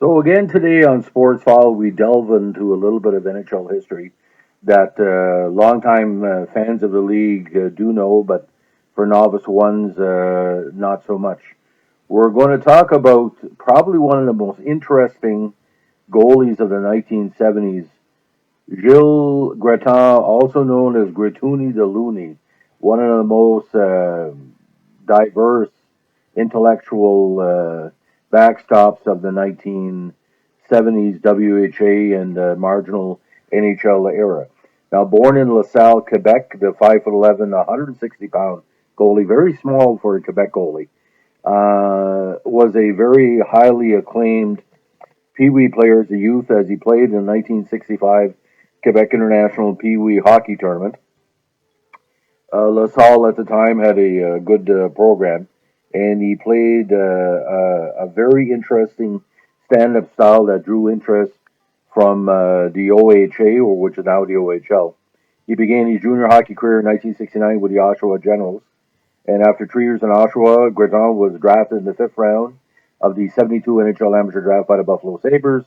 So again today on Sports File, we delve into a little bit of NHL history that longtime fans of the league do know, but for novice ones, not so much. We're going to talk about probably one of the most interesting goalies of the 1970s, Gilles Gratton, also known as Grattouni the Looney, one of the most diverse intellectual backstops of the 1970s WHA and marginal NHL era. Now, born in LaSalle, Quebec, the 5'11", 160-pound goalie, very small for a Quebec goalie, was a very highly acclaimed Pee Wee player as a youth as he played in the 1965 Quebec International Pee Wee Hockey Tournament. LaSalle at the time had a good program, and he played a very interesting stand-up style that drew interest from the OHA, or which is now the OHL. He began his junior hockey career in 1969 with the Oshawa Generals, and after 3 years in Oshawa, Gratton was drafted in the fifth round of the 72 NHL amateur draft by the Buffalo Sabres.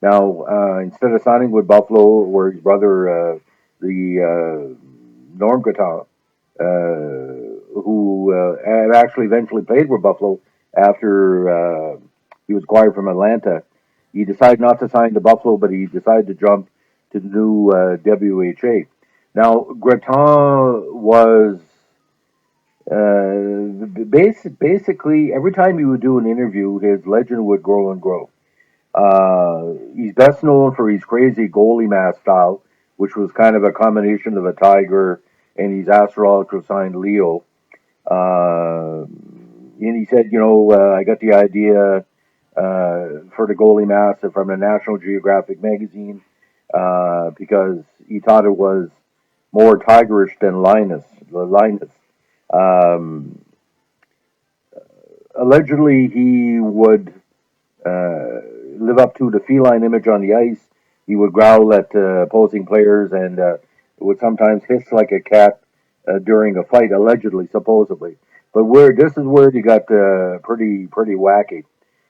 Now, instead of signing with Buffalo, where his brother, Norm Gratton, who had actually eventually played with Buffalo after he was acquired from Atlanta. He decided not to sign to Buffalo, but he decided to jump to the new WHA. Now, Gratton was basically every time he would do an interview, his legend would grow and grow. He's best known for his crazy goalie mask style, which was kind of a combination of a tiger and his astrological sign Leo. And he said, I got the idea for the goalie mask from the National Geographic magazine because he thought it was more tigerish than Linus. Um, Allegedly, he would live up to the feline image on the ice. He would growl at opposing players and would sometimes hiss like a cat during a fight, allegedly, supposedly. But where this is where he got pretty wacky.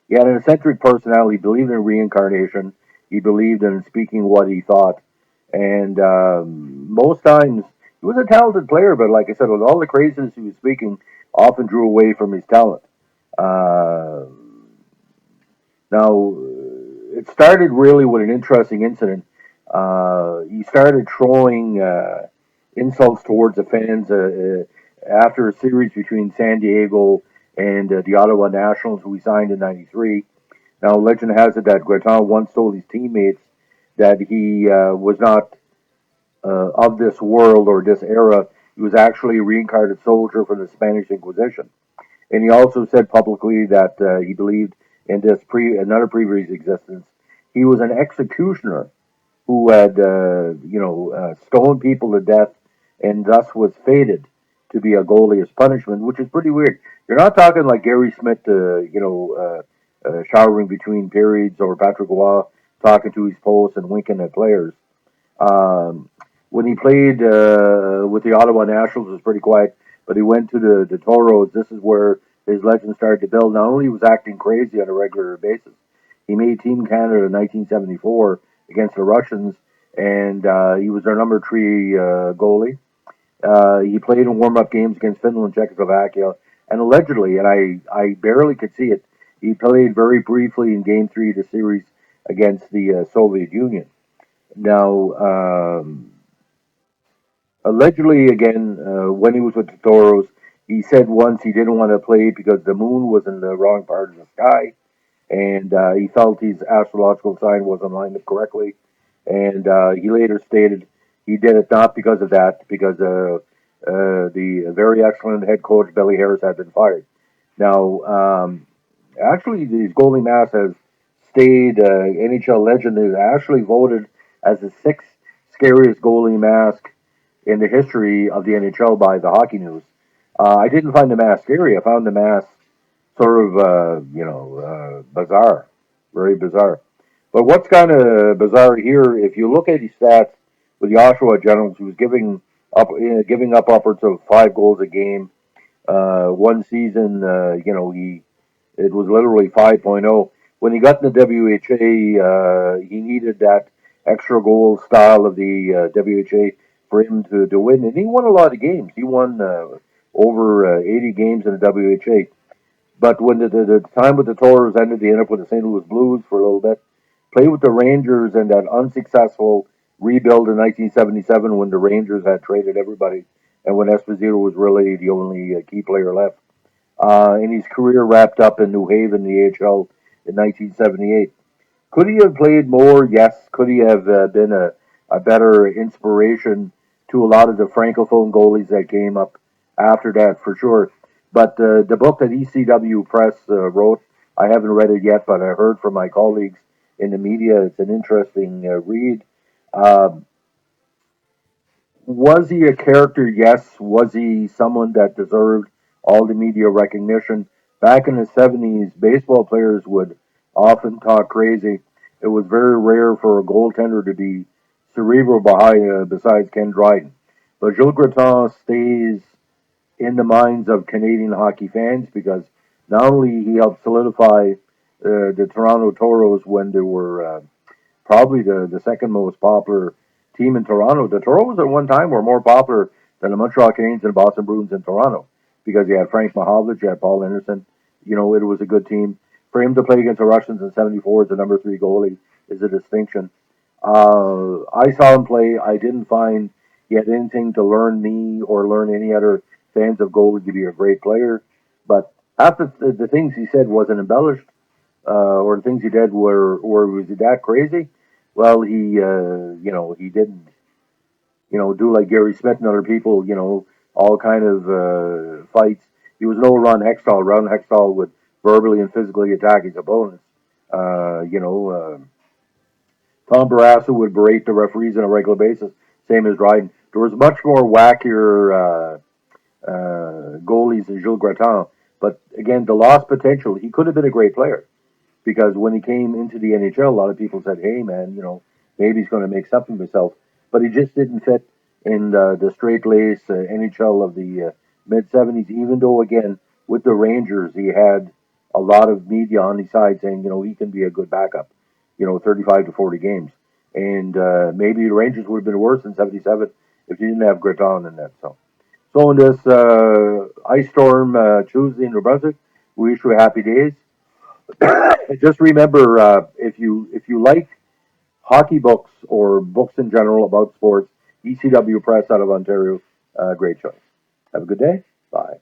He had an eccentric personality. He believed in reincarnation. He believed in speaking what he thought, and most times he was a talented player. But like I said, with all the craziness he was speaking, often drew away from his talent. Uh, Now, it started really with an interesting incident. He started throwing insults towards the fans after a series between San Diego and the Ottawa Nationals, who he signed in '93. Now, legend has it that Gratton once told his teammates that he was not of this world or this era. He was actually a reincarnated soldier from the Spanish Inquisition. And he also said publicly that he believed in another previous existence. He was an executioner who had, stoned people to death, and thus was fated to be a goalie as punishment, which is pretty weird. You're not talking like Gary Smith, showering between periods, or Patrick Roy talking to his post and winking at players. When he played with the Ottawa Nationals, it was pretty quiet, but he went to the Toros. This is where his legend started to build. Not only was acting crazy on a regular basis, he made Team Canada in 1974 against the Russians, and he was their number three goalie. He played in warm-up games against Finland, Czechoslovakia, and allegedly, and I barely could see it, he played very briefly in Game 3 of the series against the Soviet Union. Now, allegedly, again, when he was with the Toros, he said once he didn't want to play because the moon was in the wrong part of the sky, and he felt his astrological sign wasn't lined up correctly. And he later stated he did it not because of that, because the very excellent head coach Billy Harris had been fired. Now, actually, his goalie mask has stayed. NHL legend is actually voted as the sixth scariest goalie mask in the history of the NHL by the Hockey News. I didn't find the mask scary. I found the mask sort of, bizarre, very bizarre. But what's kind of bizarre here, if you look at his stats with the Oshawa Generals, he was giving up upwards of 5 goals a game. One season, he it was literally 5.0. when he got in the WHA, he needed that extra goal style of the WHA for him to win, and he won a lot of games. He won over 80 games in the WHA. But when the time with the Toros ended, he ended up with the St. Louis Blues for a little bit. Played with the Rangers in that unsuccessful rebuild in 1977 when the Rangers had traded everybody and when Esposito was really the only key player left. And his career wrapped up in New Haven, the AHL, in 1978. Could he have played more? Yes. Could he have been a better inspiration to a lot of the francophone goalies that came up after that? For sure. But the book that ECW Press wrote, I haven't read it yet, but I heard from my colleagues in the media it's an interesting read. Um, was he a character? Yes. Was he someone that deserved all the media recognition? Back in the 70s, baseball players would often talk crazy. It was very rare for a goaltender to be cerebral besides Ken Dryden. But Gilles Gratton stays in the minds of Canadian hockey fans because not only he helped solidify the Toronto Toros when they were probably the second most popular team in Toronto. The Toros at one time were more popular than the Montreal Canadiens and Boston Bruins in Toronto because you had Frank Mahovlich, you had Paul Anderson. You know, it was a good team. For him to play against the Russians in '74 as the number three goalie is a distinction. I saw him play. I didn't find he had anything to learn me or learn any other fans of goalie to be a great player. But after the things he said wasn't embellished, or the things he did were was he that crazy? Well, he didn't, do like Gary Smith and other people, all kind of fights. He was no Ron Hextall. Ron Hextall would verbally and physically attack his opponents. Uh, you know, uh, Tom Barrasso would berate the referees on a regular basis, same as Dryden. There was much more wackier goalies than Gilles Gratton, but again, the lost potential. He could have been a great player because when he came into the NHL, a lot of people said, "Hey, man, maybe he's going to make something of himself," but he just didn't fit in the straight lace NHL of the mid '70s. Even though, again, with the Rangers, he had a lot of media on his side saying, he can be a good backup, 35 to 40 games, and maybe the Rangers would have been worse in '77 if he didn't have Gratton in that. So in this ice storm Tuesday in New Brunswick, we wish you happy days. Just remember, if you like hockey books or books in general about sports, ECW Press out of Ontario, great choice. Have a good day. Bye.